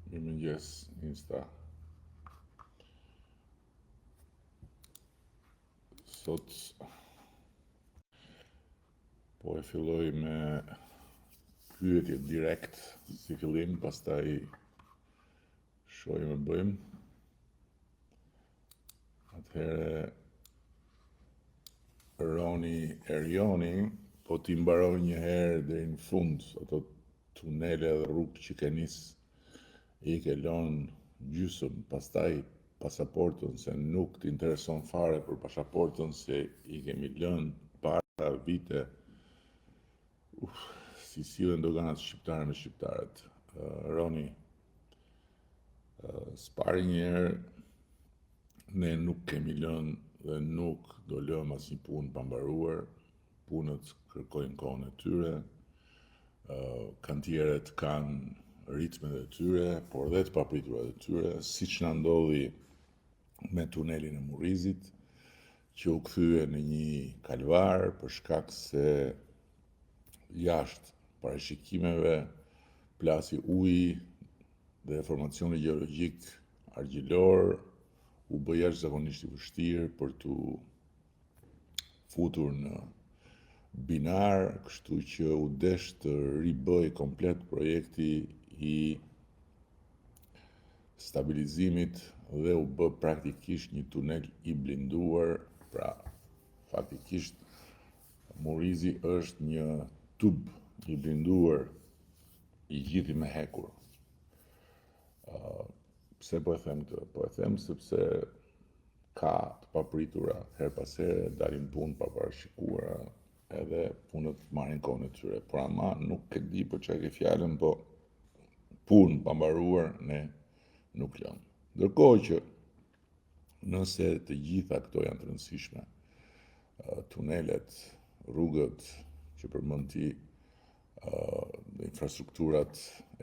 Mirëmëngjes, Insta. Sot po e filloj me pyetje direkt si fillim, pastaj shohim e bëjmë. Atëherë Roni Erioni po t'i mbaroj një herë deri në fund ato tunele dhe rrugë që ke nis, i ke lënë gjysmë, pastaj pasaportën, se nuk t'intereson fare për pasaportën, se i kemi lënë para vite. Si sillen doganat shqiptare me shqiptarët. Roni, s'pari një herë, ne nuk kemi lënë dhe nuk do lëmë asnjë punë pa mbaruar. Punët kërkojnë kohën e tyre, kantierët kanë ritmet e tyre, por dhe të papriturat e tyre, siç na ndodhi me tunelin e Murrizit, që u kthye në një kalvar për shkak se jashtë parashikimeve plasi uji dhe formacioni gjeologjik argjilor u bë jashtëzakonisht i vështirë për t'u futur në binar, kështu që u desh të ribëj komplet projekti i stabilizimit dhe u bë praktikisht një tunel i blinduar. Pra, faktikisht Murrizi është një tub i blinduar i gjithi me hekur. Pse po e them këtë? Po e them sepse ka të papritura, her pas here dalin punë pa parashikuara, edhe punët marrin kohën e tyre. Por ama nuk e di për çfarë ke fjalën, po punë pa mbaruar ne nuk lëmë. Ndërkohë që nëse të gjitha këto janë të rëndësishme, tunelet, rrugët që përmend ti, infrastrukturat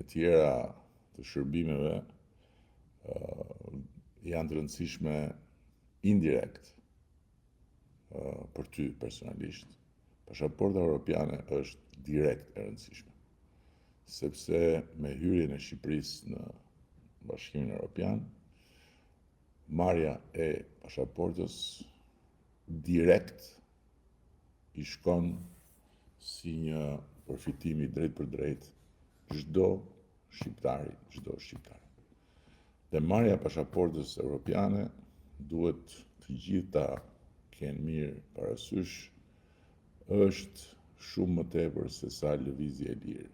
e tjera të shërbimeve janë të rëndësishme indirekt për ty personalisht. Pasaporta europiane është direkt e rëndësishme, sepse me hyrjen e Shqipërisë në Bashkimin Evropian, marrja e pasaportës direkt i shkon si një përfitim i drejt për drejt çdo shqiptari. Dhe marrja e pasaportës europiane duhet të gjithë ta kenë mirë parasysh, është shumë më tepër se sa lëvizje e lirë.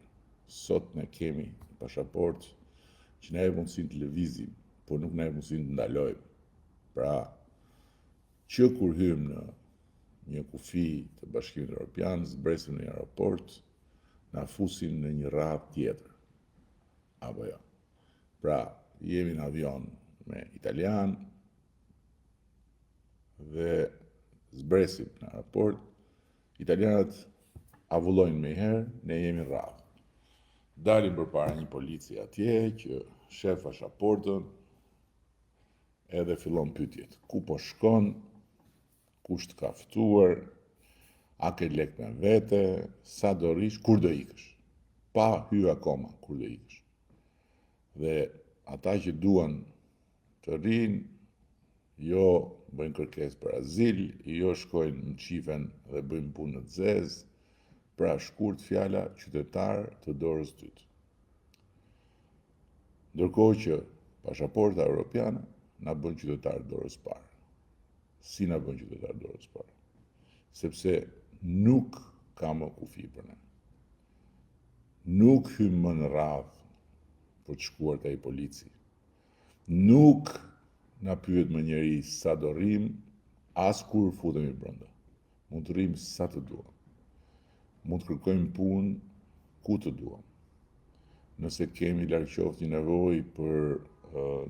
Sot ne kemi pasaportë që na jep mundësinë të lëvizim, por nuk na jep mundësinë të ndalojmë. Pra, që kur hym në një kufi të Bashkimit Evropian, zbresim në një aeroport, na fusin në një radhë tjetër. Apo jo. Pra, jemi në avion me italian dhe zbresim në aeroport, italianët avullojnë me herë, ne jemi radhë. Dalim përpara një polici atje që shef pasaportën edhe fillon pyetjet. Ku po shkon? Kush të ka ftuar? A ke lek me vete? Sa do rish? Kur do ikësh? Pa hyrë akoma kur do ikësh. Dhe ata që duan të rinë, jo bëjnë kërkesë për azil, jo shkojnë në qifen dhe bëjnë punë në zezë. Pra, shkurt fjala, qytetar të dorës dytë. Ndërkohë që pasaporta europiane na bën qytetar dorës parë. Si na bën qytetar dorës parë? Sepse nuk ka më kufi për ne. Nuk hym më në radhë për të shkuar te ai polici. Nuk na pyet më njeri sa do rrim, as kur futemi brenda. Mund të rrim sa të duam. Mund të kërkojmë punë ku të duam. Nëse kemi largëqoftë një nevojë për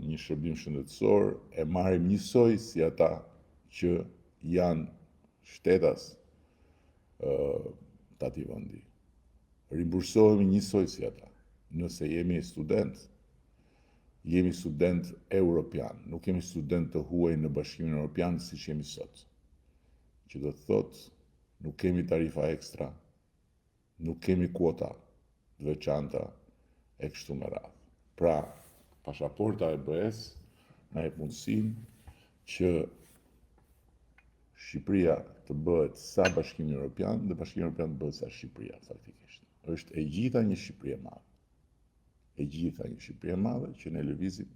një shërbim shëndetësor, e marrim njësoj si ata që janë shtetas të atij vendi. Rimbursohemi njësoj si ata. Nëse jemi student europian, nuk jemi student të huaj në Bashkimin Evropian siç jemi sot. Që do të thotë, nuk kemi tarifa ekstra, nuk kemi kuota të veçanta e kështu me radhë. Pra, pasaporta e BE-s na jep mundësinë që Shqipëria të bëhet sa Bashkimi Evropian dhe Bashkimi Evropian të bëhet sa Shqipëria faktikisht. Është e gjitha një Shqipëri e madhe. E gjitha një Shqipëri e madhe që ne lëvizim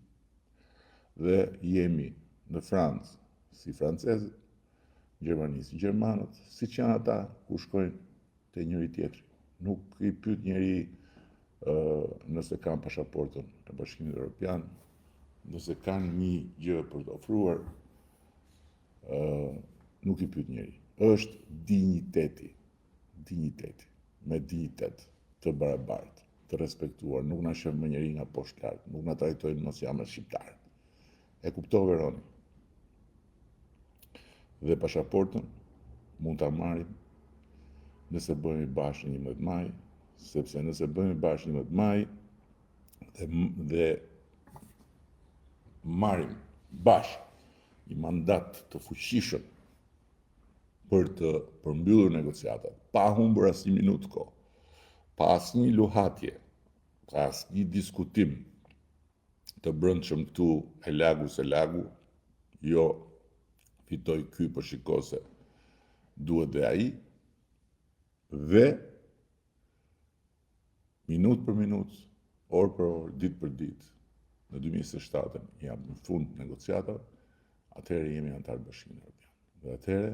dhe jemi në Francë si francezët, Gjermani si gjermanët, siç janë ata ku shkojnë te njëri tjetri. Nuk i pyet njeri nëse kanë pasaportën e Bashkimit Evropian, nëse kanë një gjë për të ofruar, nuk i pyet njeri. Është dinjiteti, me dinjitet, të barabartë, të respektuar, nuk na shef më njeri nga poshtë lart, nuk na trajtojnë mos jam shqiptar. E kuptove Roni. Dhe pasaportën mund ta marrim nëse bëhemi bashkë 11 maj, sepse nëse bëhemi bashkë 11 maj dhe marrim bashkë një mandat të fuqishëm për të përmbyllur negociatat, pa humbur asnjë minutë kohë, pa asnjë luhatje, pa asnjë diskutim të brendshëm këtu e lagu, jo fitoj ky për shiko se duhet dhe ai, dhe minutë për minutë, orë për orë, ditë për ditë, në 2027 jam në fund negociatave, atëherë jemi antar Bashkimit Evropian. Dhe atëherë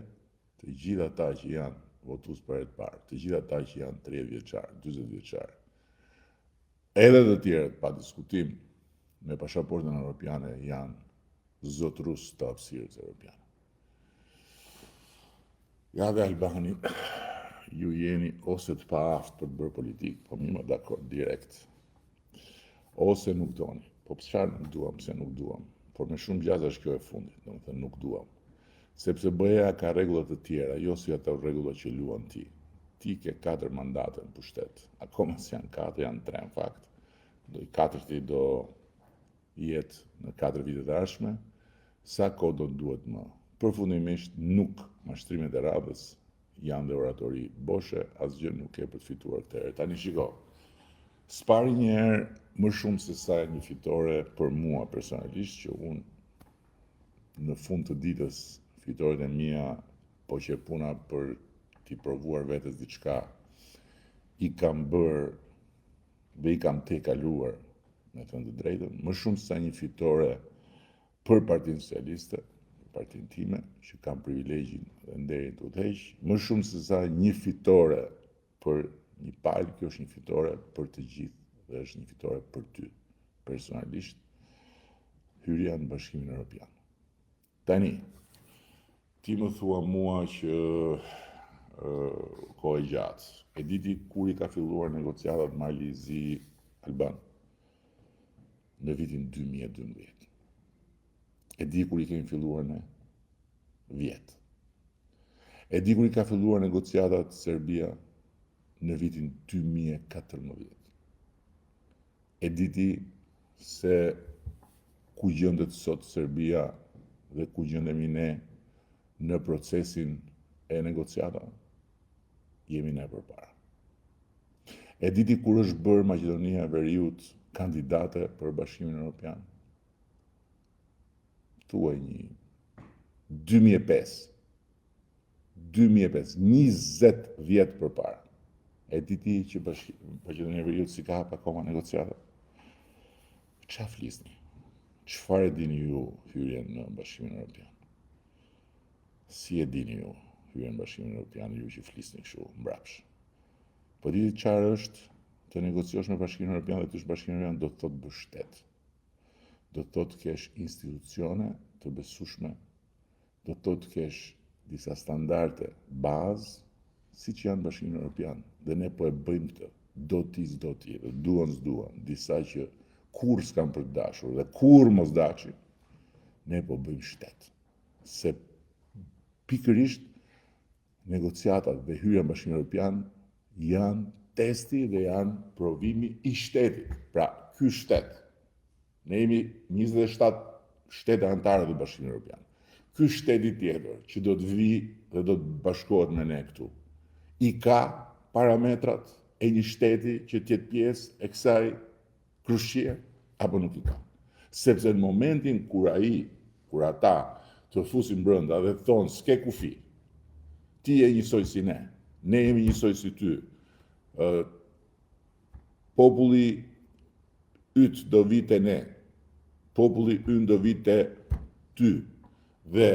të gjithë ata që janë votues për herë të parë, të gjithë ata që janë 30 vjeçar, 40 vjeçar, edhe të tjerët pa diskutim me pasaportën evropiane janë zotërues të hapësirës evropiane. Ja dhe Albani, ju jeni ose të paaftë për të bërë politikë, po mi më dakord direkt, ose nuk doni. Po pse nuk duam, pse nuk duam. Por me shumë gjazash kjo e fundit, domethënë nuk duam. Sepse BE-ja ka rregulla të tjera, jo si ato rregulla që luan ti. Ti ke 4 mandate në pushtet. Akoma s'janë 4, janë 3 në fakt. Do i 4-ti do jetë në 4 vitet e ardhshme. Sa kohë do duhet më? Përfundimisht nuk mashtrimet e radhës janë dhe oratori boshe, asgjë nuk e për të fituar këtë herë. Tani shiko, s'pari një herë më shumë se sa një fitore për mua personalisht, që unë në fund të ditës fitoret e mia, po që puna për t'i provuar vetes diçka, i kam bërë dhe i kam tejkaluar, me thënë të drejtën, më shumë se sa një fitore për Partinë Socialiste, partinë time, që kam privilegjin dhe nderin të udhëheq, më shumë se sa një fitore për një palë, kjo është një fitore për të gjithë dhe është një fitore për ty, personalisht, hyrja në Bashkimin Evropian. Tani, ti më thua mua që kohë e gjatë, e diti kur i ka filluar negociatat Marli Zi Alban? Në vitin 2012. E di kur i kemi filluar në vjetë. E di kur i ka filluar negociatat Serbia në vitin 2014. E di ti se ku gjendet sot Serbia dhe ku gjendemi ne në procesin e negociatave? Jemi ne përpara. E di ti kur është bërë Maqedonia e Veriut kandidate për Bashkimin Evropian? Thuaj një 2005, 20 vjetë përpara. E di ti që Maqedonia e Veriut si ka hap akoma negociata? Ç'a flisni? Çfarë dini ju hyrjen në Bashkimin Evropian? Si e dini ju hyrjen në Bashkimin Evropian, ju që flisni kështu mbrapsh? Po di çfarë është të negociosh me Bashkimin Evropian dhe të ish Bashkimin Evropian, do të thotë bësh shtet. Do të thotë kesh institucione të besueshme, do të thotë kesh disa standarde bazë, siç janë Bashkimi Evropian, dhe ne po e bëjmë këtë, do ti s'do ti, dhe duan s'duan, disa që kur s'kan për të dashur dhe kur mos dashin, ne po bëjmë shtet. Se pikërisht negociatat dhe hyrja në Bashkimin Evropian janë testi dhe janë provimi i shtetit. Pra, ky shtet, ne jemi 27 shtete anëtare të Bashkimit Evropian. Ky shteti tjetër që do të vi dhe do të bashkohet me ne këtu, i ka parametrat e një shteti që t'jetë pjesë e kësaj krushie, apo nuk i ka? Sepse në momentin kur ata të fusin brenda dhe thonë s'ke kufi, ti je njësoj si ne jemi njësoj si ty, populli yt do vite ne, populli ynë do vite ty, dhe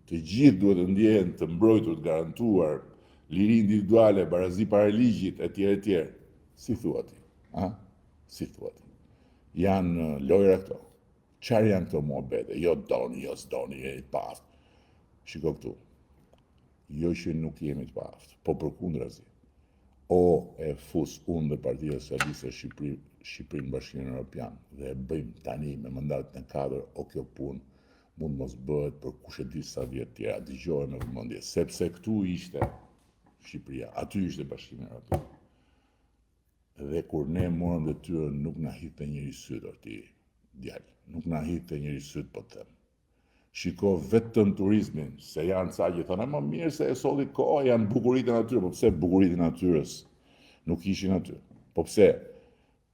të gjithë duhet të ndjehen të mbrojtur, të garantuar, liri individuale, barazi para ligjit, etj. Si thua ti? Si thua ti? Janë lojra këto. Çfarë janë këto muhabete? Jo doni, jo s'doni, jeni të paaftë. Shiko këtu. Jo që nuk jemi të paaftë, po përkundrazi. O e fus unë dhe Partia Socialiste Shqipërinë Bashkimin Evropian dhe e bëjmë tani me mandatin e 4, o kjo punë mund mos bëhet për kush e di sa vjet tjera, dëgjohet me vëmendje, sepse këtu ishte Shqipëria, aty ishte Bashkimi Evropian. Dhe kur ne morëm detyrën nuk na hidhte njëri syt ti djalë, nuk na hidhte njëri syt po të them. Shiko vetëm turizmin, se janë ca që thonë, më mirë se e solli koha, janë bukuritë e natyrës, po pse bukuritë e natyrës nuk ishin aty? Po pse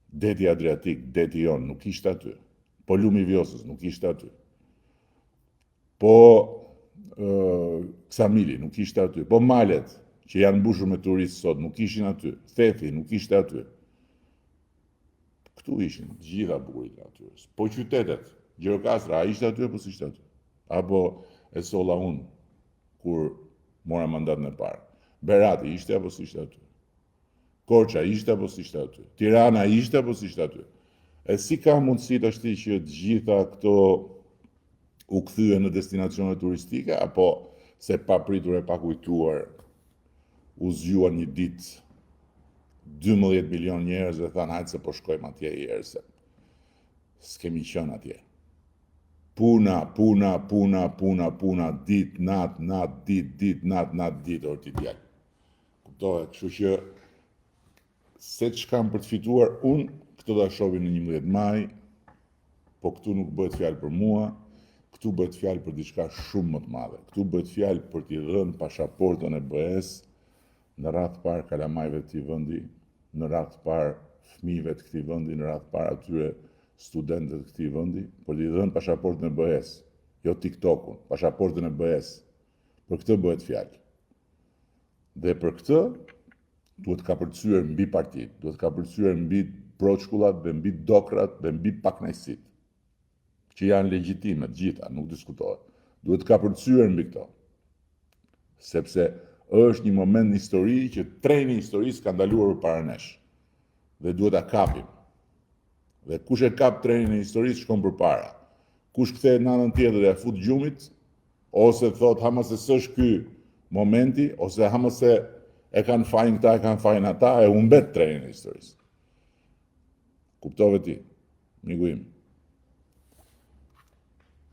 deti Adriatik, deti jon, nuk ishte aty? Po lumi i Vjosës nuk ishte aty? Po Ksamili nuk ishte aty? Po malet që janë mbushur me turistë sot nuk ishin aty? Thethi nuk ishte aty? Këtu ishin gjitha bukuritë e natyrës. Po qytetet, Gjirokastra, a ishte aty apo s'ishte aty? Apo e solla unë kur mora mandatin e parë. Berati ishte apo s'ishte aty? Korça ishte apo s'ishte aty? Tirana ishte apo s'ishte aty? E si ka mundësi tashti që të gjitha këto u kthyen në destinacione turistike, apo se papritur e pakujtuar u zgjuan një ditë 12 milion njerëz dhe thanë hajtë se po shkojmë atje i herë se s'kemi qenë atje. Puna, dit, nat, dit, dit, orë ti djallë. Kuptohet, kështu që se që kam për të fituar unë, këto da shohin në 11 maj, po këtu nuk bëhet fjalë për mua, këtu bëhet fjalë për diçka shumë më të madhe. Këtu bëhet fjalë për t'i dhënë pasaportën e BE-s në radhë të parë kalamajve të këtij vendi, në radhë të parë fëmijëve të këtij vendi, në radhë të parë atyre studentët të këtij vendi, për t'i dhënë pasaportën e BE-s, jo TikTokun, pasaportën e BE-s. Për këtë bëhet fjalë. Dhe për këtë duhet ka përcyer mbi partitë, duhet ka përcyer mbi proçkullat dhe mbi dokrat dhe mbi paknajësitë, që janë legjitime të gjitha, nuk diskutohet. Duhet ka përcyer mbi këto. Sepse është një moment në histori që treni i historisë ka ndaluar përpara nesh. Dhe duhet ta kapim. Dhe kush e kap trenin e historisë shkon përpara. Kush kthehet në anën tjetër e fut gjumit, ose thot hama se s'është ky momenti, ose hama se e kanë fajin këta, e kanë fajin ata, e humbet trenin e historisë. Kuptove ti, miku im.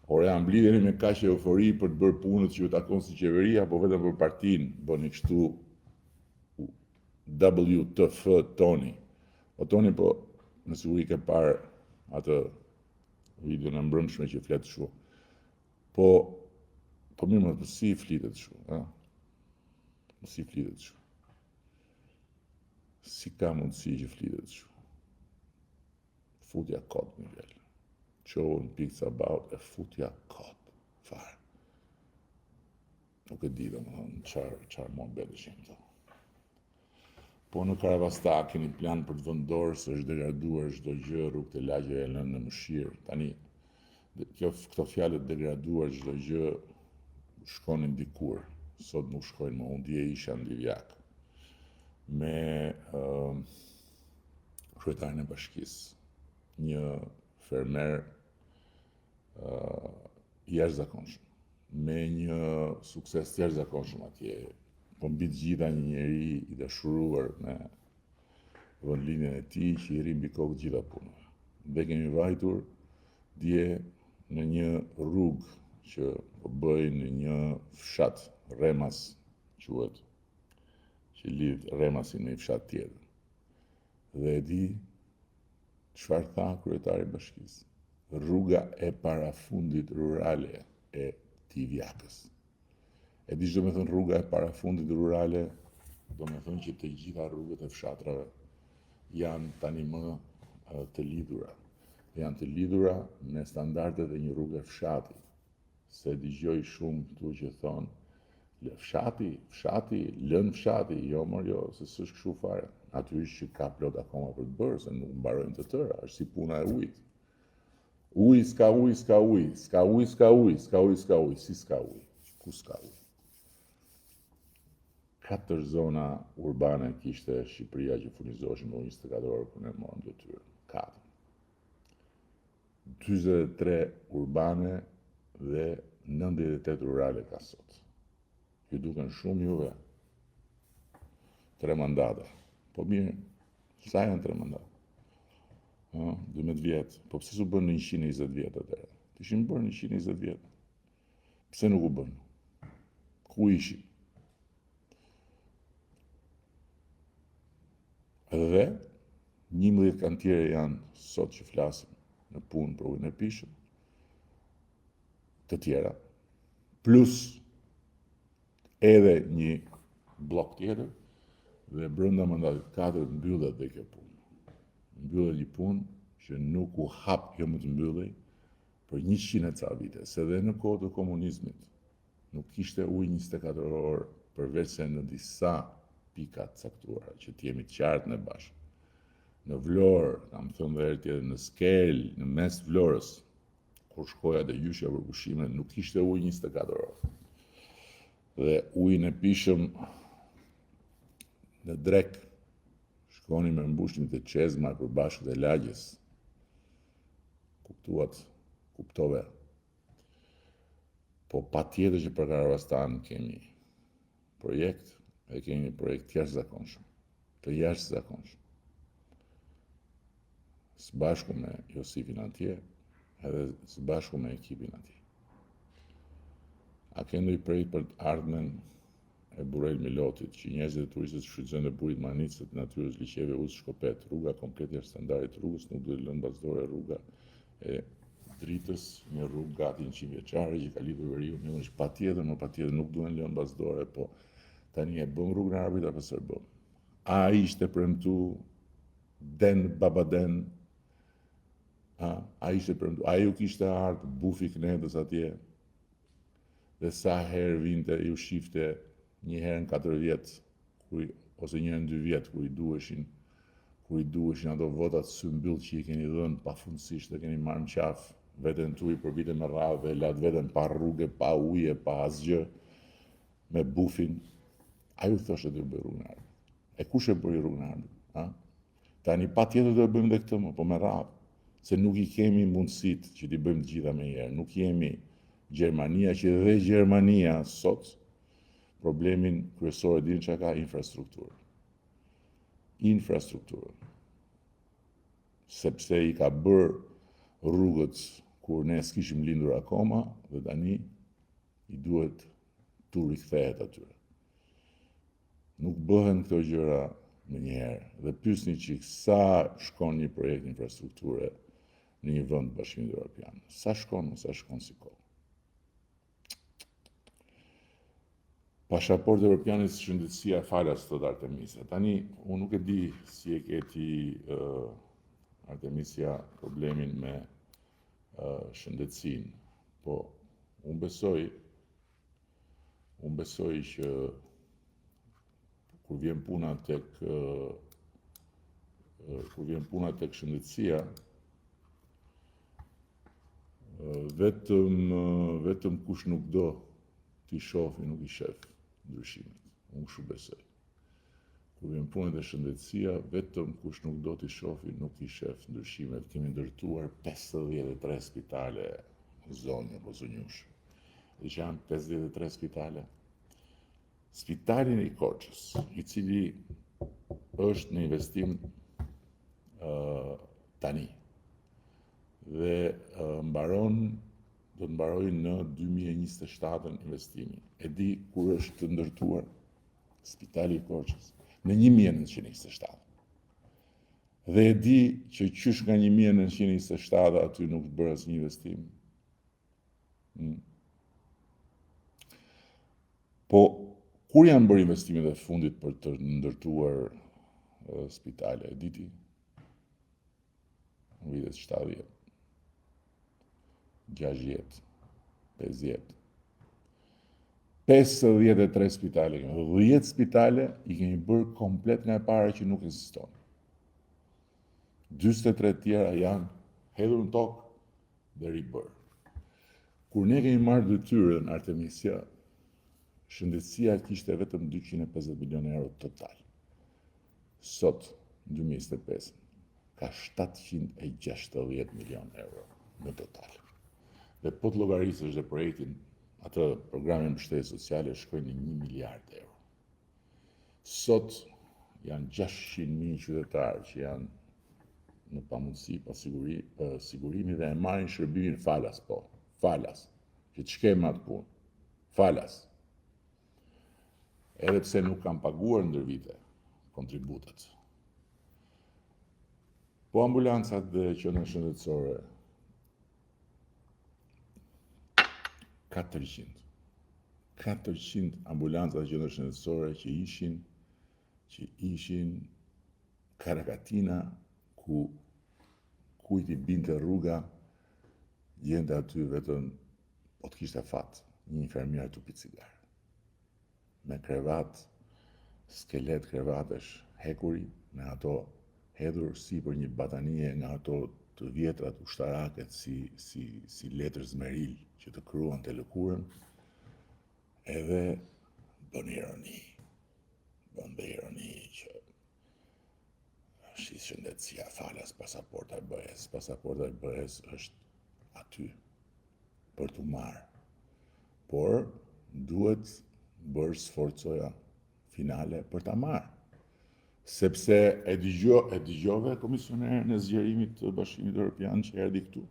Por e amblidheni me kaq eufori për të bërë punët që ju takon si qeveria, apo vetëm për partinë bëni kështu WTF Toni. O Toni, po në siguri ke parë atë video në mbrëmshme që flet kështu. Po mirë, më si flitet kështu, ha? Si flitet kështu. Si ka mundësi që flitet kështu. Futja kot në vjellë. Qohën pikës about e futja kot. Farë. Nuk e di dhe më thonë qarë më bete shemë të. Po në Karavasta keni plan për të vendorë se është degraduar çdo gjë, rrugët e lagjeve e lënë në mëshirë. Tani, këto fjalët degraduar çdo gjë shkonin dikur. Sot nuk shkojnë më, unë dje isha në Divjak me kryetarin e bashkisë, një fermer jashtëzakonshëm, me një sukses jashtëzakonshëm atje. Po mbi të gjitha një njeri i dashuruar me vendlinjen e tij që i rri mbi kokë të gjitha punëve. Dhe kemi vajtur dje në një rrugë që po bëjnë në një fshat, Remas quhet, që lidh Remasin me një fshat tjetër. Dhe e di çfarë tha kryetari i bashkisë? Rruga e parafundit rurale e Divjakës. E di çdo me thënë rruga e parafundit rurale, do me thënë që të gjitha rrugët e fshatrave janë tani më të lidhura. janë të lidhura me standardet e një rrugë fshati. Se dëgjoj shumë këtu që thonë, lë fshati, lën fshati, jo mor jo, se s'është kështu fare. Natyrisht që ka plot akoma për të bërë, se nuk mbarojnë të tëra, është si puna e ujit. Uj, s'ka uj, si s'ka uj, ku s'ka uj. 4 zona urbane kishte Shqipëria që furnizoheshin me ujë 24 orë kur ne morëm detyrë. 4. 43 urbane dhe 98 rurale ka sot. Ju duken shumë juve 3 mandata. Po mirë, sa janë 3 mandata? 12 vjetë. Po pse s'u bën në 120 vjetë atëherë? Ishin bërë në 120 vjetë. Pse nuk u bën? Ku ishin? Dhe 11 kantiere janë sot që flasim në punë për ujin e pishëm, të tjera, plus edhe një blok tjetër, dhe brenda mandatit 4 mbyllet dhe kjo punë. Mbyllet një punë që nuk u hap kjo më të mbyllej për 100 e ca vite, se dhe në kohë të komunizmit nuk kishte ujë 24 orë përveç se në disa pikat caktuara që t'jemi të qartë në bashkë. Në Vlorë, kam thënë dhe herë tjetër, në Skel, në mes Vlorës, kur shkoja dhe gjyshja për pushime, nuk kishte ujë 24 orë. Dhe ujin e pishëm në Drek, shkoni me mbushnim të Çezma përbashkët e lagjes. Kuptove. Po patjetër që për Karavastan kemi projekt, dhe kemi një projekt të jashtëzakonshëm. Së bashku me Josifin atje, edhe së bashku me ekipin atje. A ke ndonjë projekt për të ardhmen e Burel Milotit, që njerëzit e turistët shfrytëzojnë dhe burit Manicët, natyrës liqeve Uzë Shkopet, rruga komplet jashtë standardit rrugës, nuk do të lënë bazdore rruga e dritës, një rrugë gati 100 vjeçare që ka lidhur veriun, më është patjetër nuk duhen lënë bazdore, po tani e bëm rrugën e Arabit apo s'e bëm. A ishte premtu den babaden, a ishte premtu, a ju kishte ardhur bufi Knedës atje, dhe sa herë vinte ju shifte një herë në 4 vjet, ose një herë në 2 vjet, kur i duheshin ato votat symbyll që i keni dhënë pafundësisht, dhe keni marrë në qafë veten tuaj për vite me radhë, dhe lat veten pa rrugë, pa ujë, pa asgjë, me bufin. A ju thoshte të bëj rrugën e Arabit? E kush e bëri rrugën e Arabit? Tani patjetër do e bëjmë dhe këtë, po me radhë, se nuk i kemi mundësitë që t'i bëjmë të gjitha me njëherë. Nuk jemi Gjermania, që dhe Gjermania sot problemin kryesor e dinë çka ka, infrastrukturë. Sepse i ka bërë rrugët kur ne s'kishim lindur akoma, dhe tani i duhet tu rikthehet atyre. Nuk bëhen këto gjëra me njëherë, dhe pyesni çik sa shkon një projekt infrastrukture në një vend Bashkimit Evropian. Sa shkon si kohë. Pasaporti Evropian si shëndetësia falas thot Artemisia. Tani, unë nuk e di si e ke ti Artemisia problemin me shëndetësinë, po unë besoj që kur vjen puna tek shëndetësia, vetëm kush nuk do t'i shofi, nuk i shef ndryshimet. Unë kështu besoj. Kur vjen puna te shëndetësia, vetëm kush nuk do t'i shofi, nuk i shef ndryshimet. Kemi ndërtuar 53 spitale në zonë apo zonjush. Dhe që janë 53 spitale. Spitalin i Korçës, i cili është në investim tani, dhe do të mbarojë në 2027 investimi. E di kur është të ndërtuar Spitali i Korçës? Në 1927. Dhe e di që qysh nga 1927 aty nuk bërë asnjë investim. Po, kur janë bërë investimet e fundit për të ndërtuar spitale, e diti? Në vitet 70. 60, 50, 53 spitale, 10 spitale i kemi bërë komplet nga e para që nuk ekziston. 43 tjera janë hedhur në tokë dhe ribërë. Kur ne kemi marrë detyrën Artemisia, shëndetësia kishte vetëm 250 milion euro total. Sot, në 2025, ka 760 milion euro në total. Dhe po të llogarisësh dhe projektin, atë programin mbështetje sociale shkojnë në 1 miliard euro. Sot janë 600.000 qytetarë që janë në pamundësi pa sigurimi dhe e marrin shërbimin falas, që të shkejmë atë punë, falas. Edhe pse nuk kam paguar ndër vite kontributet. Po ambulancat dhe qendra shëndetësore 400 ambulanca dhe qendra shëndetësore që ishin Karakatina, ku kujt i binte rruga, gjente aty vetëm, po të kishte fat, një infermier tupi cigare. Me krevat, skelet krevatesh hekuri, me ato hedhur si për një batanie nga ato të vjetrat ushtaraket si letër zmeril që të kryuan të lëkurën, edhe bën ironi që shi shëndetësia falas pasaporta e BE-s. Pasaporta e BE-s është aty për t'u marrë. Por duhet bërë sforcoja finale për ta marrë. Sepse e dëgjove komisionerin e zgjerimit të Bashkimit Evropian që erdhi këtu.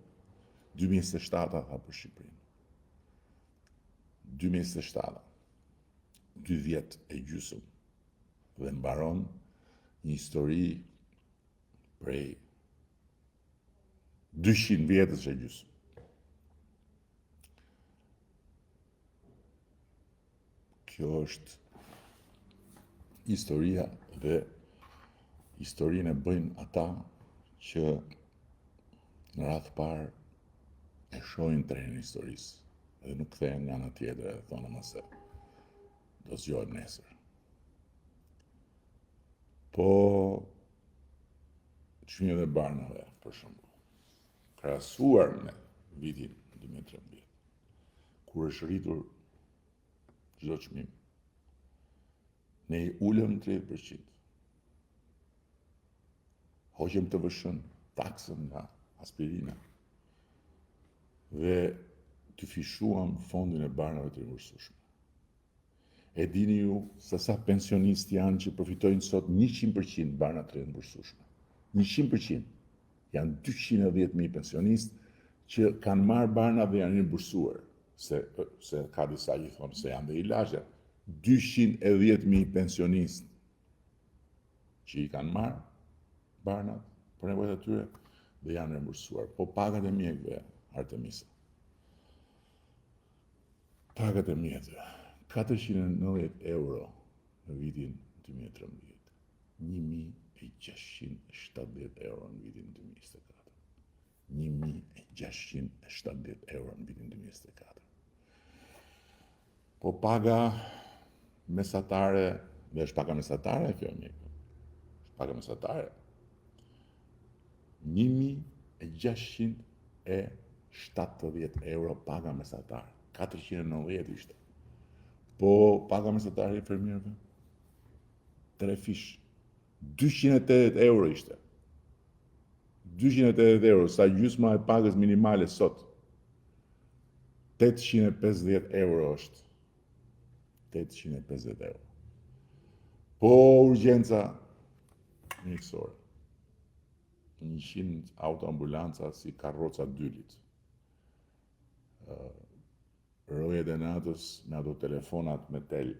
2027 tha për Shqipërinë. 2027. 2 vjet e gjysmë. Dhe mbaron një histori prej 200 vjetës e gjysmë. Kjo është historia dhe historinë e bëjnë ata që në radhë parë e shohin trenin historisë dhe nuk kthehen nga ana tjetër e thonë mëse do zgjohet nesër. Po çmimet e barnave, për shembull, krahasuar me vitin 2013, kur është rritur çdo çmim, ne i ulëm 30%. Hoqëm të vëshën taksën nga aspirina dhe të fishuam fondin e barnave të rimbursueshme. E dini ju se sa pensionistë janë që përfitojnë sot 100% barna të rimbursueshme. 100%. Janë 210.000 pensionistë që kanë marrë barna dhe janë rimbursuar, se ka disa që thonë se janë dhe ilazhe. 210.000 pensionistë që i kanë marrë barnat për nevojat e tyre dhe janë rimbursuar. Po pagat e mjekëve, Artemisa. Pagat e mjekëve, 490 euro në vitin 2013, 1.670 euro në vitin 2024. 1.670 euro në vitin 2024. Po paga mesatare, dhe është paga mesatare kjo mjekë, është paga mesatare, 1.670 euro paga mesatare, 490 ishte. Po paga mesatare e infermierëve, 3 fish, 280 euro ishte. 280 euro, sa gjysma e pagës minimale sot. 850 euro është. 850 euro. Po urgjenca mjekësore. 100 autoambulanca si karroca dylit. Rojet e natës me ato telefonat me tel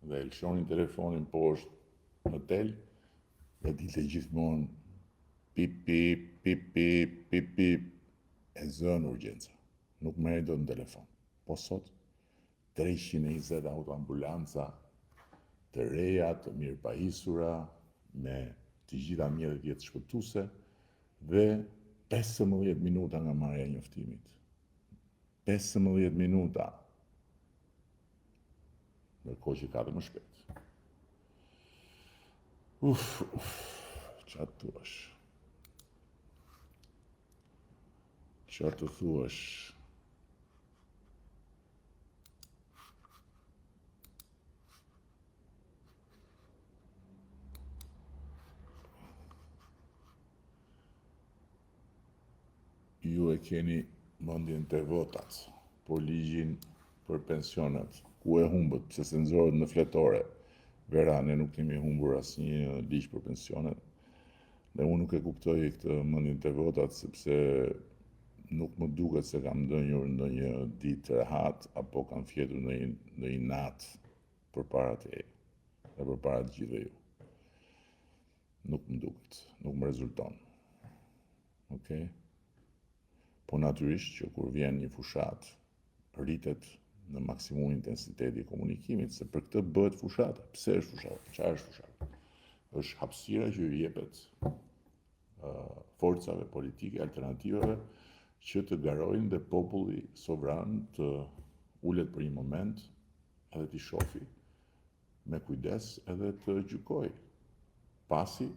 dhe e lëshonin telefonin poshtë në tel dhe dilte gjithmonë pip pip pip pip pip pip e zënë urgjenca. Nuk merrej dot në telefon. Po sot 320 autoambulanca të reja, të mirëpajisura, me të gjitha mjetet shpëtuese dhe 15 minuta nga marrja e njoftimit. 15 minuta. Ndërkohë që ka dhe më shpejt. Çfarë thuash? Çfarë të thuash? Ju e keni mendjen të votat, por ligjin për pensionet, ku e humbët, pse cenzurohet në fletore. Vera, ne nuk kemi humbur asnjë ligj për pensionet, dhe unë nuk e kuptoj këtë mendjen të votat, sepse nuk më duket se kam ndonjur ndonjë ditë rehat, apo kam fjetur në një natë përpara teje dhe përpara të gjithëve ju. Nuk më duket, nuk më rezulton. Okej? Po natyrisht që kur vjen një fushat, rritet në maksimum intensiteti i komunikimit, se për këtë bëhet fushata. Pse është fushata? Çfarë është fushata? Është hapësira që ju jepet forcave politike alternativave që të garojnë dhe populli sovran të ulet për një moment edhe t'i shofi me kujdes edhe të gjykoj, pasi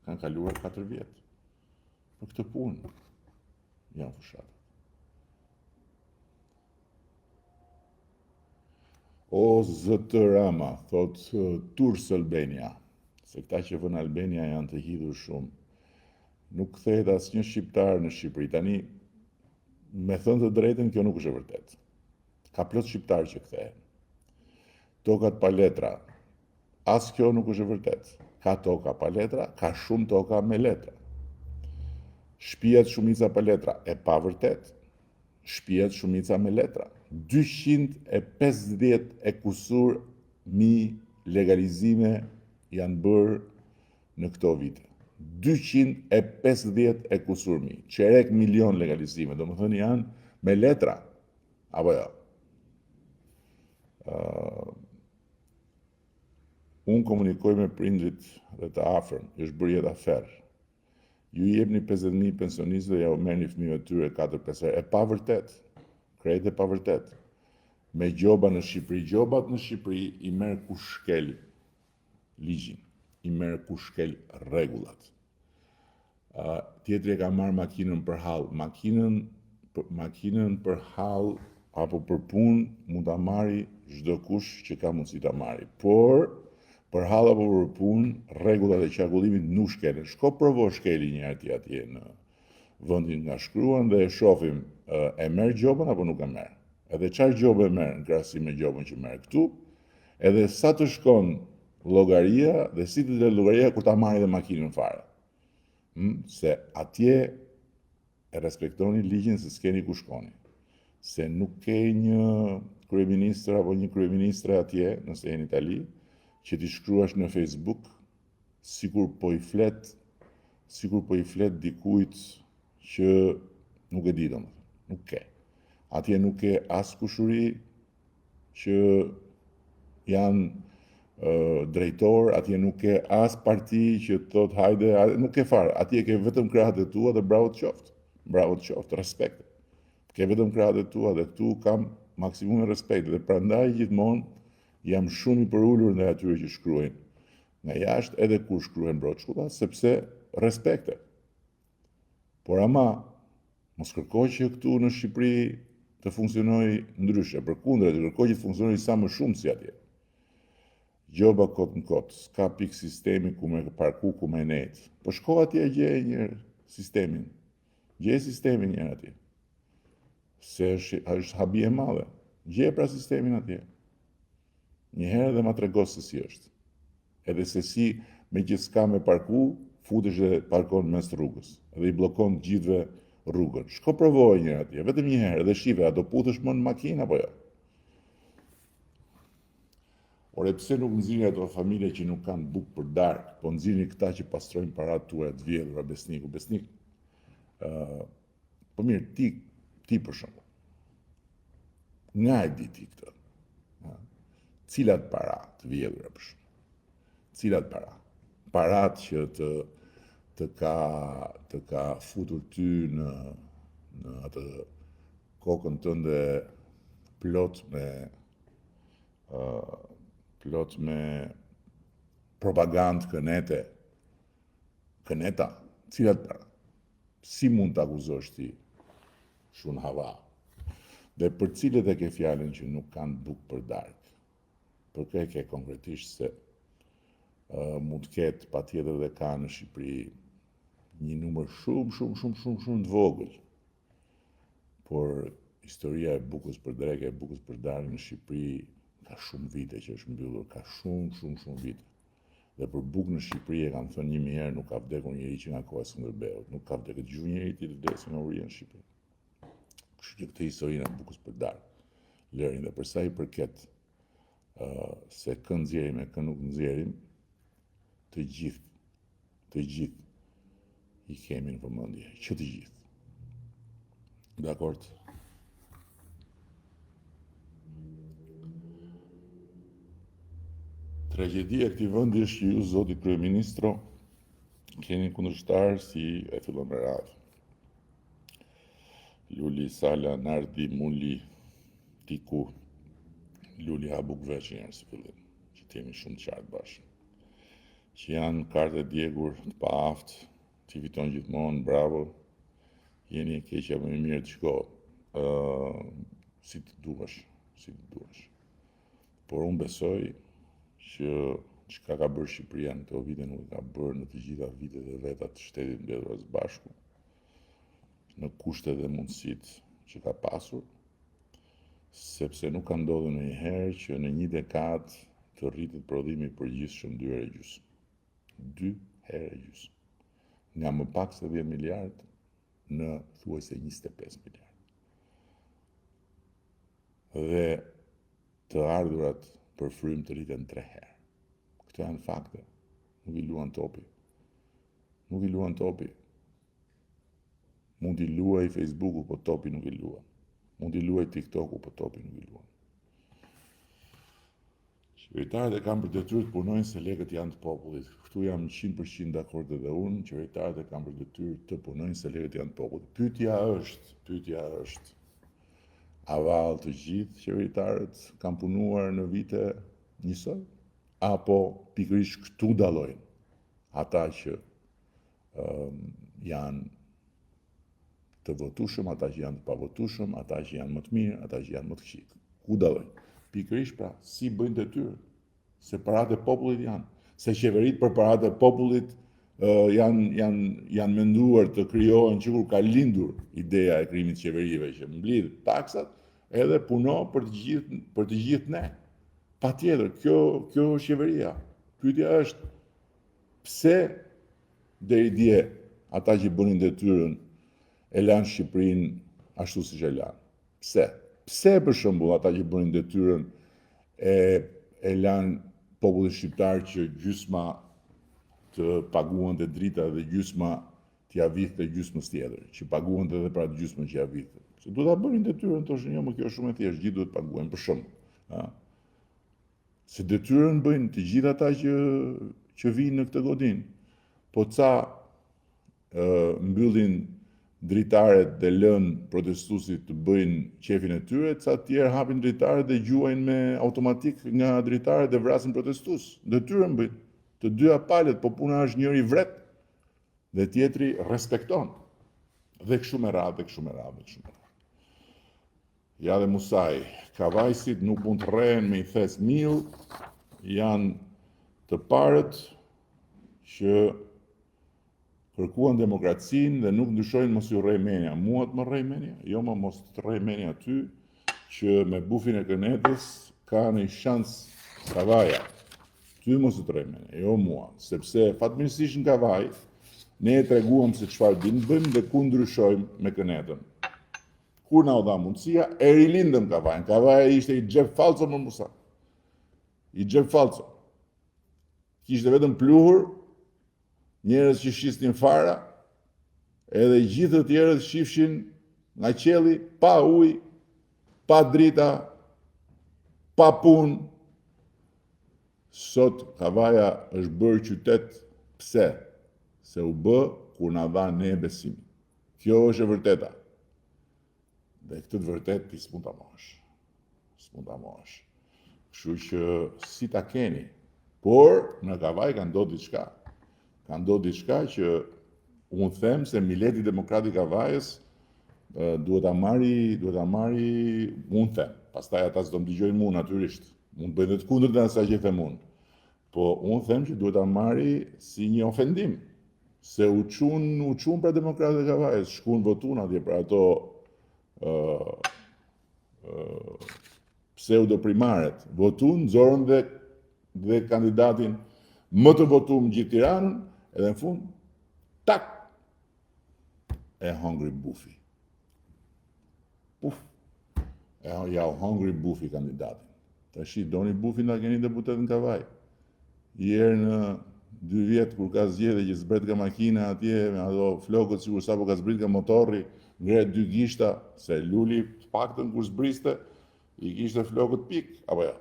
kanë kaluar 4 vjet. Për këtë punë janë fushatat. O zëtë Rama, thot Turs Albania, se këta që vënë Albania janë të hidhur shumë. Nuk kthehet asnjë shqiptar në Shqipëri. Tani, me thënë të drejtën, kjo nuk është e vërtet. Ka plot shqiptar që kthehen. Tokat pa letra, as kjo nuk është e vërtet. Ka toka pa letra, ka shumë toka me letra. Shtëpiat shumica pa letra, e pa vërtet. Shtëpiat shumica me letra. 250 e kusur mi legalizime janë bërë në këto vite. 250 e kusur mi. Qerek milion legalizime, do më thënë janë me letra. Apo jo? Unë komunikoj me prindrit dhe të afërm, është bërë jetë aferë. Ju jepni 50.000 pensionistëve, ja u merrni fëmijëve të tyre 4-5 herë. E pa vërtet. Krejt e pa vërtet. Me gjoba në Shqipëri, gjobat në Shqipëri i merr kush shkel ligjin, i merr kush shkel rregullat. Tjetri e ka marrë makinën për hall. Makinën për hall apo për punë mund ta marrë çdo kush që ka mundësi ta marrë. Por për hall apo për punë, rregullat e qarkullimit nuk shkelen. Shko provo shkeli një herë atje në vendin nga shkruan dhe e shohim e merr gjobën apo nuk e merr. Edhe çfarë gjobë e merr në krahasim me gjobën që merr këtu, edhe sa të shkon llogaria dhe si të del llogaria kur ta marrë edhe makinën fare. Se atje e respektoni ligjin se s'keni ku shkoni. Se nuk ke një kryeministër apo një kryeministre atje, nëse jeni në Itali, që t'i shkruash në Facebook sikur po i flet dikujt që nuk e di domethënë, nuk ke. Atje nuk ke as kushuri që janë drejtor, atje nuk ke as parti që thot hajde, nuk ke fare. Atje ke vetëm krahët e tua dhe bravo të qoftë. Bravo të qoftë, respekt. Ke vetëm krahët e tua dhe këtu kam maksimum respekt dhe prandaj gjithmonë jam shumë i përullur ndaj atyre që shkruajnë nga jashtë edhe kur shkruajnë broçkulla, sepse respekte. Por ama, mos kërkoj që këtu në Shqipëri të funksionojë ndryshe, përkundër, të kërkoj që të funksionojë sa më shumë si atje. Gjoba kot në kot, s'ka pikë sistemi ku me parku, ku me nejtë. Po shko atje gje një sistemin. Gje sistemin një atje. Se është habi e madhe. Gje pra sistemin atje. Një herë dhe ma trego se si është. Edhe se si me që s'ka me parku, futesh dhe parkon mes rrugës. Edhe i blokon gjithve rrugën. Shko provoj një atje, vetëm një herë, dhe shive, a do putesh më në makinë apo jo? Ore, pse nuk nxirrni ato familje që nuk kanë bukë për darkë, po nxirrni këta që pastrojnë paratë tuaja të vjedhura, Besniku. Besnik, po mirë, ti për shembull. Nga e di ti këtë? Cilat para të vjedhura për shembull? Cilat para? Parat që të ka futur ty në atë kokën tënde plot me propagandë këneta, cilat si mund të akuzosh ti shun hava, dhe për cilët e ke fjalën që nuk kanë bukë për darkë, për kë e ke konkretisht se mund të ketë patjetër dhe ka në Shqipëri një numër shumë të vogël, por historia e bukës për drekë, e bukës për darkë në Shqipëri ka shumë vite që është mbyllur, ka shumë vite. Dhe për bukë në Shqipëri e kanë thënë 1000 herë, nuk ka vdekur njeri që nga koha e Skënderbeut, nuk ka vdekur gjë njeri ti të vdesë nga uria në Shqipëri. Kështu që këtë historinë e bukës për darkë, lërin dhe për sa i përket se kë nxjerrim e kë nuk nxjerrim, të gjithë i kemi në vëmendje, që të gjithë. Dakord? Tragjedia e këtij vendi është që ju, zoti kryeministro, keni kundërshtar si e fillon me radhë. Luli, Sala, Nardi, Muli, Tiku, Luli habu veç njerë si fillim, që t'jemi shumë të qartë bashkë. Që janë kartë djegur, të pa aftë, që fiton gjithmonë, bravo, jeni e keqja më mirë të shko, si të duash. Por unë besoj që çka ka bërë Shqipëria në këto vite nuk ka bërë në të gjitha vitet e veta të shtetit mbledhur së bashku, në kushtet dhe mundësitë që ka pasur, sepse nuk ka ndodhur ndonjëherë që në një dekadë të rritet prodhimi i përgjithshëm 2 herë e gjysmë. 2 herë e gjysmë. Nga më pak se 10 miliardë në thuajse 25 miliardë. Dhe të ardhurat për frym të rriten 3 herë. Këto janë fakte. Nuk i luan topi. Mund i luaj Facebooku, po topi nuk i luan. Mund i luaj TikToku, po topi nuk i luan. Qeveritarët e kanë për detyrë të punojnë se lekët janë të popullit. Këtu jam 100% dakord edhe unë, qeveritarët e kanë për detyrë të punojnë se lekët janë të popullit. Pyetja është, a vallë të gjithë qeveritarët kanë punuar në vite njësoj? Apo pikërisht këtu dallojnë ata që janë të votueshëm, ata që janë të pavotueshëm, ata që janë më të mirë, ata që janë më të këqij. Ku dallojnë? Pikërisht pra, si bëjnë detyrën, se paratë e popullit janë, se qeveritë për paratë e popullit janë menduar të krijohen që kur ka lindur ideja e krijimit të qeverive që mblidh taksat, edhe puno për të gjithë ne. Patjetër, kjo është qeveria. Pyetja është, pse deri dje ata që bënin detyrën e lanë Shqipërinë ashtu siç e lanë? Pse? Pse për shembull ata që bënin detyrën e lanë popullit shqiptar që gjysma të paguante drita dhe gjysma t'ia vidhte gjysmës tjetër, që paguante edhe për atë gjysmën që ia vidhte. Se duhet ta bënin detyrën, thoshin jo, më kjo është shumë e thjeshtë, gjithë duhet të paguajnë për shembull. Se detyrën bëjnë të gjithë ata që vinë në këtë godinë. Po ca mbyllin dritaret dhe lën protestuesit të bëjnë qefin e tyre, ca tjerë hapin dritaret dhe gjuajnë me automatik nga dritaret dhe vrasin protestues. Detyrën bëjnë. Të dyja palët, po puna është njëri vret dhe tjetri respekton. Dhe kështu me radhë. Ja dhe Musaj, kavajsit nuk mund të rrehen me i thes miu, janë të parët që kërkuan demokracinë dhe nuk ndryshojnë mos ju rrej menja. Mua të më rrej menja? Jo, më mos të rrej menja ty, që me bufin e kënetës ka një shans Kavaja. Ty mos të rrej menja, jo mua. Sepse fatmirësisht në Kavaj, ne e treguam se çfarë dimë bëjmë dhe ku ndryshojmë me kënetën. Kur na u dha mundësia, e rilindëm Kavajën. Kavaja ishte i xhep falco më Musa. I xhep falco. Kishte vetëm pluhur, njerëz që shisnin fara, edhe gjithë të tjerët shifshin nga qelli, pa ujë, pa drita, pa punë. Sot Kavaja është bërë qytet. Pse? Se u bë kur na dha ne besimin. Kjo është e vërteta. Dhe këtë të vërtet ti s'mund ta mosh. S'mund ta mosh. Kështu që si ta keni, por në Kavaj ka ndodhur diçka. Ka ndodhur diçka që unë them se Mileti Demokrat i Kavajës duhet ta marri, unë them. Pastaj ata s'do më dëgjojnë mua natyrisht. Mund të bëjnë të kundërtën asaj që them unë. Po unë them që duhet ta marri si një ofendim. Se u çun për Demokratët e Kavajës, shkuan votun atje për ato pseudoprimaret. Votun, nxorën dhe kandidatin më të votuar gjithë Tiranën, edhe në fund, tak, e hongri bufi. Puf, ja u hongri bufi kandidatin. Tashi doni bufin ta keni deputet në Kavaj. Herë në 2 vjet kur ka zgjedhje që zbret ka makina atje me ato flokët sikur sapo ka zbrit ka motorri, ngre 2 gishta, se Luli të paktën kur zbriste i kishte flokët pik, apo ja.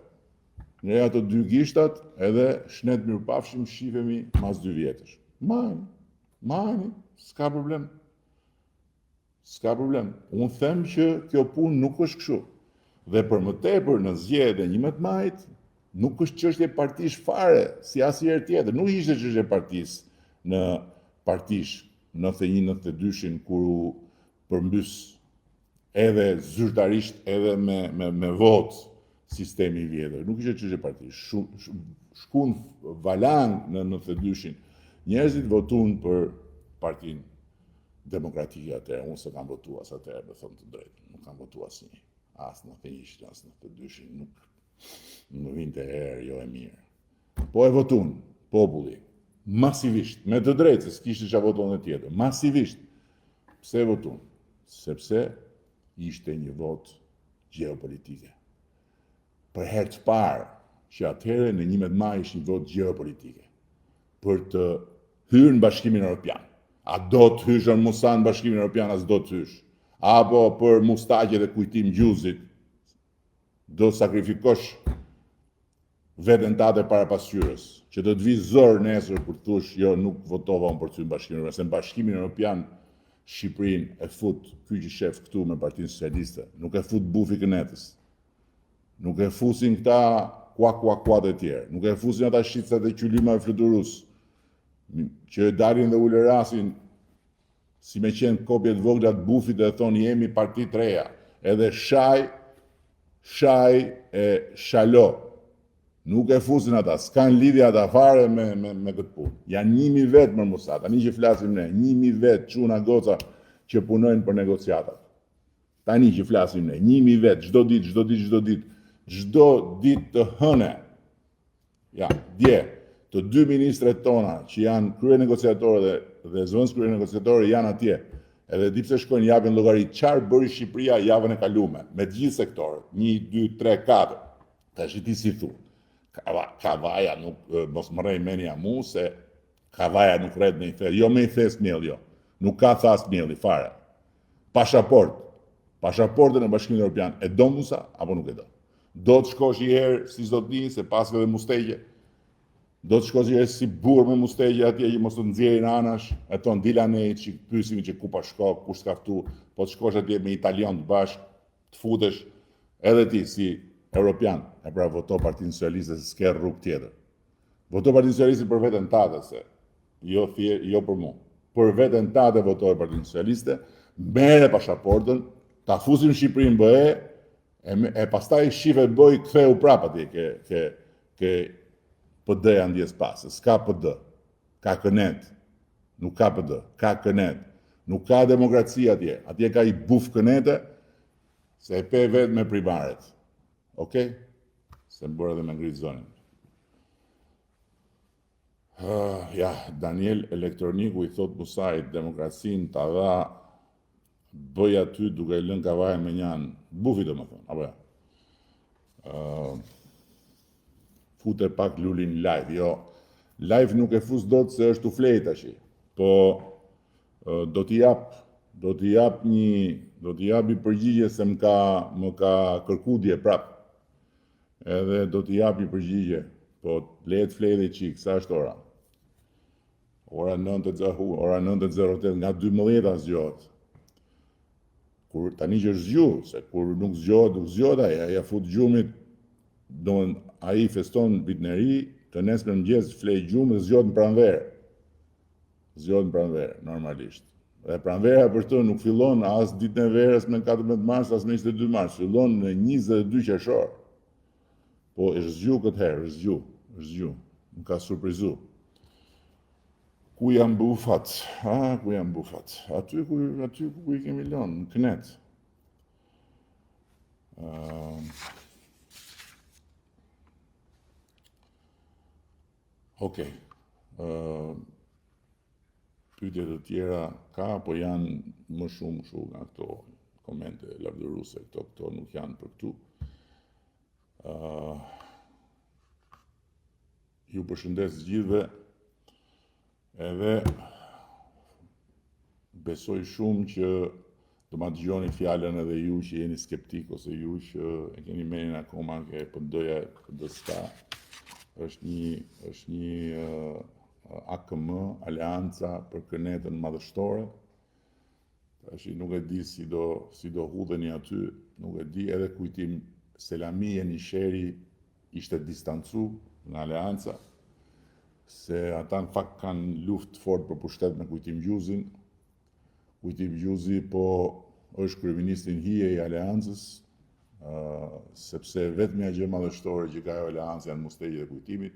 Ngre ato 2 gishtat edhe shnet mirëpafshim shifemi mas 2 vjetësh. Majni, s'ka problem. S'ka problem. Unë them që kjo punë nuk është kështu. Dhe për më tepër në zgjedhjen e 11 majit, nuk është çështje partish fare, si asnjëherë tjetër. Nuk ishte çështje partisë në partish 91-92-shin kur u përmbys edhe zyrtarisht edhe me votë sistemi i vjetër. Nuk ishte çështje partish. Shkuan valang në 92-shin. Njerëzit votuan për Partinë Demokratike atëherë. Unë se kam votuar as atëherë, me thënë të drejtë. Nuk kam votuar asnjë. As në 91-shin, as në 92-shin, nuk më vinte herë jo e mirë. Po e votun, populli, masivisht, me të drejtë, se s'kishte çfarë voton e tjetër, masivisht. Pse votun? Sepse ishte një votë gjeopolitike. Për herë të parë, që atëherë në 11 maj ishte një votë gjeopolitike. Për të hyrë në Bashkimin Evropian. A do të hysh në Musa në Bashkimin Evropian, as do të hysh. Apo për mustaqe dhe kujtim gjuzit, do sakrifikosh veten tate para pasqyrës, që do të vi zor nesër për të thush, jo, nuk votova unë për ty në Bashkimin Evropian, se në Bashkimin Evropian Shqipërinë e fut ky që shef këtu me Partinë Socialiste, nuk e fut bufi Kënetës. Nuk e fusin këta kuat e tjerë, nuk e fusin ata shqiptat e qylyma e fluturus, që dalin dhe ulërasin si me qenë kopjet vogla të bufit dhe thonë jemi parti të reja, edhe Shaj e Shalo. Nuk e fusin ata, s'kan lidhja ata fare me këtë punë. Janë 1000 vetë më Musa, tani që flasim ne, 1000 vetë çuna goca që punojnë për negociatat. Tani që flasim ne, 1000 vetë, çdo ditë të hëne. Ja, dje, të 2 ministret tona që janë krye negociatorë dhe zëvendës krye negociatorë janë atje. Edhe di pse shkojnë japin llogari çfarë bëri Shqipëria javën e kaluar me të gjithë sektorët, 1, 2, 3, 4. Tash ti si thu. Kavaja nuk mos më rrej menja mu se Kavaja nuk rret në i the. Jo me i the smjell, jo. Nuk ka thas mjelli fare. Pasaportën e Bashkimit Evropian e do Musa apo nuk e do? Do të shkosh një herë si s'do të se paske dhe mustegje. Do të shkosh një herë si burr me mustegje atje që mos të nxjerrin anash, e ton dilanej që pyesim që ku pa shko, kush s'ka ftu, po të shkosh atje me italian të bashkë, të futesh edhe ti si Europian, e pra voto Partinë Socialiste se s'ke rrugë tjetër. Voto Partinë Socialiste për veten tate se, jo për mua. Për veten tate voto Partinë Socialiste, merre pasaportën, ta fusim Shqipërinë BE, e pastaj shive boj ktheu prap atje ke PD-ja ndjes pas. S'ka PD, ka Kënet. Nuk ka PD, ka Kënet. Nuk ka demokraci atje. Atje ka i buf Kënete, se e pe vetë me primaret. Okej? Se më bërë edhe me ngritë zonin. Ja, Daniel Elektroniku i thot Musait, demokracinë ta dha bëj aty duke lënë Kavajën me njanë, bufi do më thonë, apo ja. Fute pak Lulin live, jo. Live nuk e fus do të se është u flej tash. Po do t'i jap një përgjigje se më ka kërkudje prap. Edhe do t'i jap një përgjigje. Po lehet flej dhe qik, sa është ora? Ora 9:08, nga 12 zgjohet. Kur tani që është zgju, se kur nuk zgjohet ai, ja fut gjumit, domthon ai feston vitin e ri, të nesër mëngjes flej gjumë dhe zgjohet në pranverë. Zgjohet në pranverë, normalisht. Dhe pranvera për të nuk fillon as ditën e verës me 14 mars, as me 22 mars, fillon në 22 qershor. Po është zgju këtë herë, është zgju. Më ka surprizu. Ku janë bufat? Ku janë bufat? Aty ku i kemi lënë, në Knet. Okej. Pyetje të tjera ka, po janë më shumë nga këto komente lavdëruese, këto nuk janë për këtu. Ju përshëndes gjithëve, edhe besoj shumë që do ma dëgjoni fjalën edhe ju që jeni skeptik ose ju që e keni menin akoma ke PD-ja, PD-ska. Është një AKM, Aleanca për Kënetën Madhështore. Tash nuk e di si do hudheni aty, nuk e di, edhe kujtim Selami e Nisheri ishte distancu nga Aleanca, se ata në fakt kanë luftë fort për pushtet me Kujtim Gjuzin. Kujtim Gjuzi po është kryeministri i hije i Aleancës, sepse vetmja gjë madhështore që ka Aleanca janë mustegjet e Kujtimit.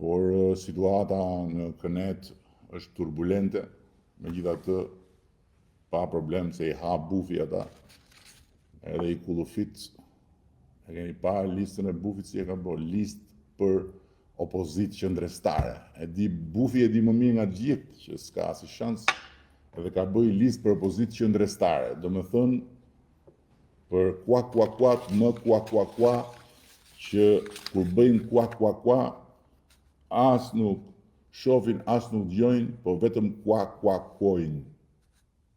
Por situata në Kënet është turbulente, megjithatë pa problem se i ha bufi ata, edhe i kullufit. E keni parë listën e bufit si e ka bërë, listë për opozitë qëndrestare. Bufi e di më mirë nga gjithë që s'ka asnjë shans, edhe ka bëj listë për opozitë qëndrestare. Do me thënë për kuat, më kuat, që kur bëjnë kuat, as nuk shofin, as nuk dëgjojnë, po vetëm kuakojnë.